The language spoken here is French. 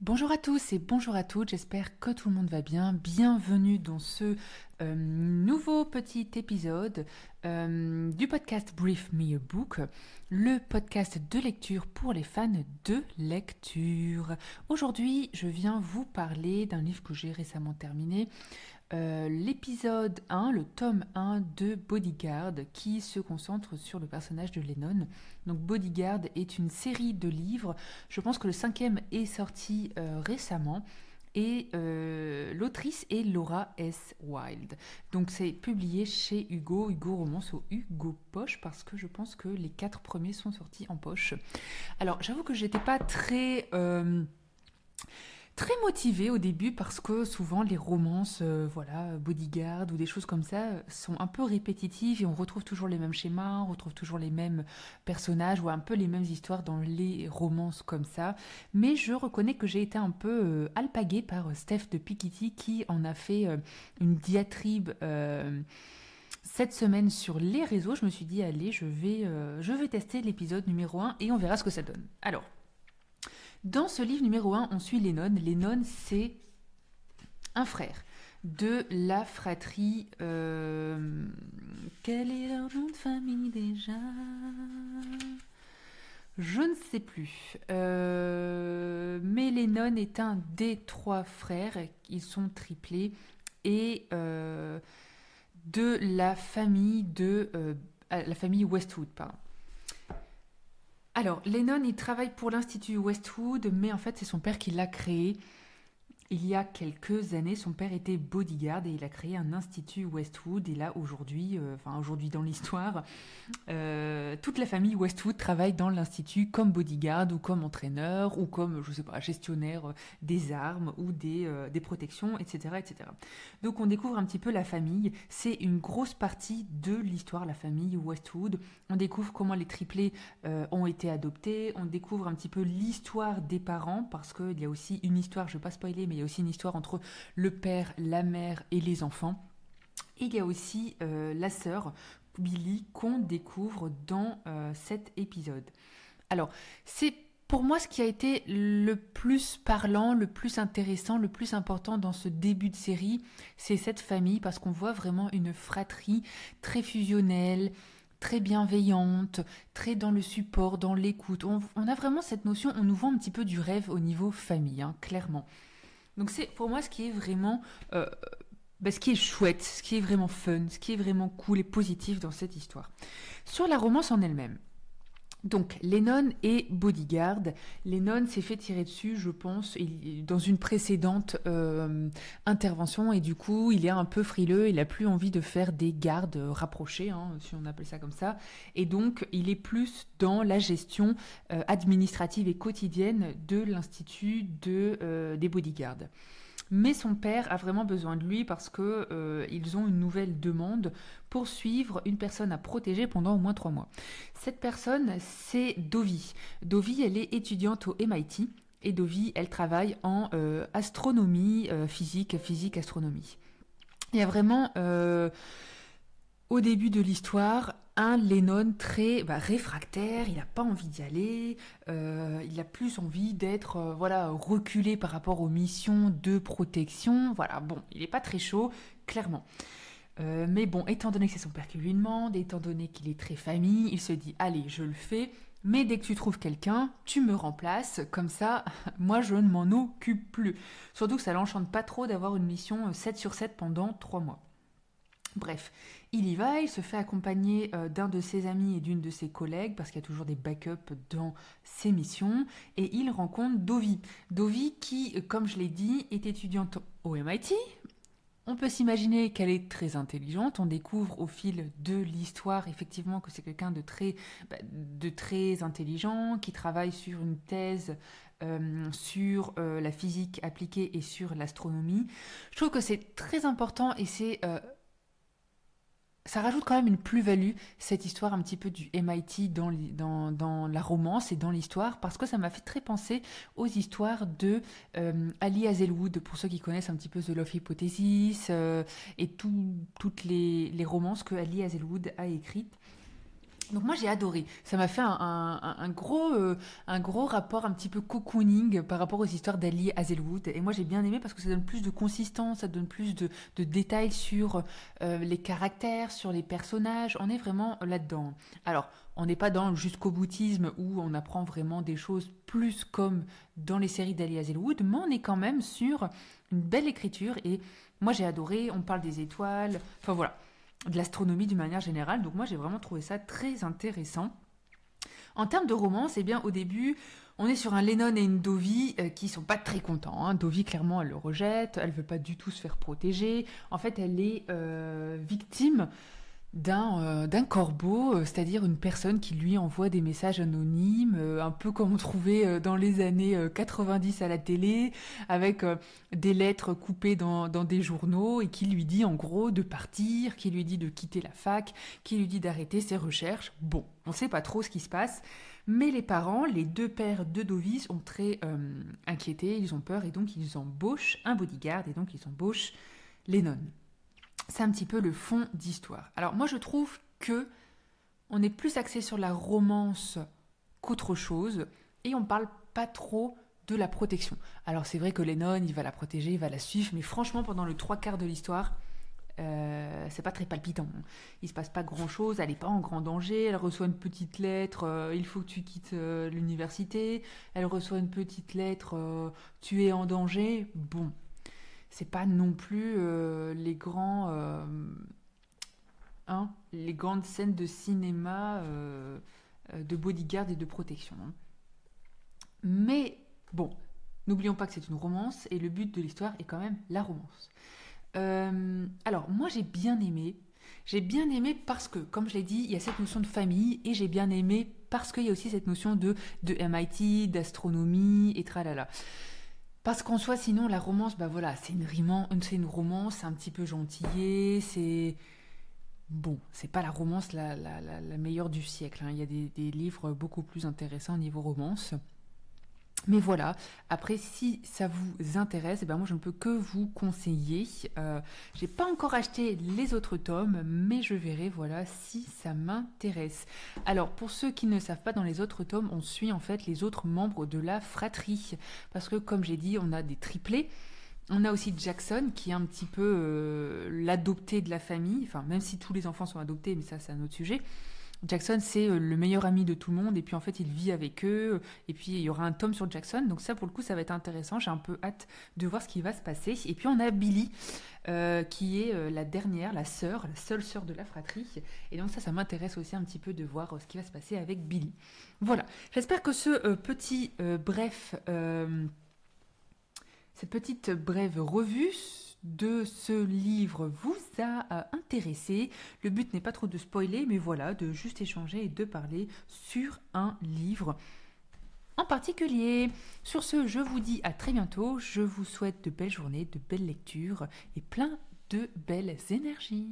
Bonjour à tous et bonjour à toutes, j'espère que tout le monde va bien. Bienvenue dans ce nouveau petit épisode du podcast Brief Me a Book, le podcast de lecture pour les fans de lecture. Aujourd'hui, je viens vous parler d'un livre que j'ai récemment terminé, l'épisode 1, le tome 1 de Bodyguard, qui se concentre sur le personnage de Lennon. Donc Bodyguard est une série de livres, je pense que le 5e est sorti récemment, et l'autrice est Laura S. Wilde. Donc c'est publié chez Hugo Romance ou Hugo Poche, parce que je pense que les 4 premiers sont sortis en poche. Alors j'avoue que j'étais pas très motivée au début parce que souvent les romances, Bodyguard ou des choses comme ça, sont un peu répétitives et on retrouve toujours les mêmes schémas, on retrouve toujours les mêmes personnages ou un peu les mêmes histoires dans les romances comme ça. Mais je reconnais que j'ai été un peu alpaguée par Steph de Piketty qui en a fait une diatribe cette semaine sur les réseaux. Je me suis dit, allez, je vais tester l'épisode numéro 1 et on verra ce que ça donne. Alors, dans ce livre numéro 1, on suit Lennon. Lennon, c'est un frère de la fratrie... Quel est leur nom de famille déjà? Je ne sais plus. Mais Lennon est un des 3 frères. Ils sont triplés. Et de la famille la famille Westwood, pardon. Alors, Lennon, il travaille pour l'Institut Westwood, mais en fait, c'est son père qui l'a créé. Il y a quelques années, son père était bodyguard et il a créé un institut Westwood. Et là, aujourd'hui dans l'histoire, toute la famille Westwood travaille dans l'institut comme bodyguard ou comme entraîneur ou comme, je sais pas, gestionnaire des armes ou des protections, etc., etc. Donc, on découvre un petit peu la famille. C'est une grosse partie de l'histoire, la famille Westwood. On découvre comment les triplés ont été adoptés. On découvre un petit peu l'histoire des parents parce qu'il y a aussi une histoire, je ne vais pas spoiler, mais il y a aussi une histoire entre le père, la mère et les enfants. Et il y a aussi la sœur, Billy, qu'on découvre dans cet épisode. Alors, c'est pour moi ce qui a été le plus parlant, le plus intéressant, le plus important dans ce début de série, c'est cette famille, parce qu'on voit vraiment une fratrie très fusionnelle, très bienveillante, très dans le support, dans l'écoute. On a vraiment cette notion, on nous vend un petit peu du rêve au niveau famille, hein, clairement. Donc c'est pour moi ce qui est vraiment, ce qui est chouette, ce qui est vraiment fun, ce qui est vraiment cool et positif dans cette histoire. Sur la romance en elle-même. Donc, Lennon est bodyguard. Lennon s'est fait tirer dessus, je pense, dans une précédente intervention. Et du coup, il est un peu frileux. Il n'a plus envie de faire des gardes rapprochés, hein, si on appelle ça comme ça. Et donc, il est plus dans la gestion administrative et quotidienne de l'institut des bodyguards. Mais son père a vraiment besoin de lui parce que ils ont une nouvelle demande pour suivre une personne à protéger pendant au moins 3 mois. Cette personne, c'est Dovi. Dovi, elle est étudiante au MIT et Dovi, elle travaille en astronomie, physique, astronomie. Il y a vraiment, au début de l'histoire, un Lennon très réfractaire, il n'a pas envie d'y aller, il a plus envie d'être reculé par rapport aux missions de protection. Voilà, bon, il n'est pas très chaud, clairement. Mais bon, étant donné que c'est son père qui lui demande, étant donné qu'il est très famille, il se dit, allez, je le fais, mais dès que tu trouves quelqu'un, tu me remplaces, comme ça, moi je ne m'en occupe plus. Surtout que ça l'enchante pas trop d'avoir une mission 7 sur 7 pendant 3 mois. Bref, il y va, il se fait accompagner d'un de ses amis et d'une de ses collègues, parce qu'il y a toujours des backups dans ses missions, et il rencontre Dovi. Dovi qui, comme je l'ai dit, est étudiante au MIT. On peut s'imaginer qu'elle est très intelligente. On découvre au fil de l'histoire effectivement que c'est quelqu'un de très intelligent, qui travaille sur une thèse sur la physique appliquée et sur l'astronomie. Je trouve que c'est très important et ça rajoute quand même une plus-value, cette histoire un petit peu du MIT dans la romance et dans l'histoire, parce que ça m'a fait très penser aux histoires de Ali Hazelwood, pour ceux qui connaissent un petit peu The Love Hypothesis, et toutes les romances que Ali Hazelwood a écrites. Donc moi j'ai adoré. Ça m'a fait un gros rapport un petit peu cocooning par rapport aux histoires d'Ali Hazelwood. Et moi j'ai bien aimé parce que ça donne plus de consistance, ça donne plus de détails sur les caractères, sur les personnages. On est vraiment là-dedans. Alors on n'est pas dans le jusqu'au boutisme où on apprend vraiment des choses plus comme dans les séries d'Ali Hazelwood, mais on est quand même sur une belle écriture. Et moi j'ai adoré. On parle des étoiles. Enfin voilà, de l'astronomie d'une manière générale. Donc moi j'ai vraiment trouvé ça très intéressant. En termes de romance, eh bien au début, on est sur un Lennon et une Dovie qui sont pas très contents. Hein. Dovie clairement elle le rejette, elle veut pas du tout se faire protéger. En fait elle est victime d'un corbeau, c'est-à-dire une personne qui lui envoie des messages anonymes, un peu comme on trouvait dans les années 90 à la télé, avec des lettres coupées dans des journaux, et qui lui dit en gros de partir, qui lui dit de quitter la fac, qui lui dit d'arrêter ses recherches. Bon, on ne sait pas trop ce qui se passe, mais les parents, les deux pères de Dovis, sont très inquiétés, ils ont peur, et donc ils embauchent un bodyguard, et donc ils embauchent Lennon. C'est un petit peu le fond d'histoire. Alors moi je trouve que on est plus axé sur la romance qu'autre chose et on parle pas trop de la protection. Alors c'est vrai que Lennon il va la protéger, il va la suivre, mais franchement pendant le trois quarts de l'histoire, c'est pas très palpitant. Il se passe pas grand chose, elle est pas en grand danger, elle reçoit une petite lettre, il faut que tu quittes l'université, elle reçoit une petite lettre, tu es en danger. Bon, c'est pas non plus les grandes scènes de cinéma de bodyguard et de protection. Hein. Mais bon, n'oublions pas que c'est une romance et le but de l'histoire est quand même la romance. Alors moi j'ai bien aimé. J'ai bien aimé parce que, comme je l'ai dit, il y a cette notion de famille et j'ai bien aimé parce qu'il y a aussi cette notion de MIT, d'astronomie et tralala. Parce qu'en soi, sinon, la romance, bah voilà, c'est une romance un petit peu gentillée, c'est... Bon, c'est pas la romance la meilleure du siècle, hein. Il y a des livres beaucoup plus intéressants au niveau romance. Mais voilà, après si ça vous intéresse, eh ben moi je ne peux que vous conseiller. J'ai pas encore acheté les autres tomes, mais je verrai voilà si ça m'intéresse. Alors pour ceux qui ne savent pas, dans les autres tomes, on suit en fait les autres membres de la fratrie. Parce que comme j'ai dit, on a des triplés. On a aussi Jackson qui est un petit peu l'adopté de la famille. Enfin, même si tous les enfants sont adoptés, mais ça c'est un autre sujet. Jackson, c'est le meilleur ami de tout le monde, et puis en fait, il vit avec eux, et puis il y aura un tome sur Jackson, donc ça, pour le coup, ça va être intéressant, j'ai un peu hâte de voir ce qui va se passer. Et puis on a Billy, qui est la dernière, la seule sœur de la fratrie, et donc ça m'intéresse aussi un petit peu de voir ce qui va se passer avec Billy. Voilà, j'espère que cette petite brève revue de ce livre vous a intéressé. Le but n'est pas trop de spoiler, mais voilà, de juste échanger et de parler sur un livre en particulier. Sur ce, je vous dis à très bientôt. Je vous souhaite de belles journées, de belles lectures et plein de belles énergies.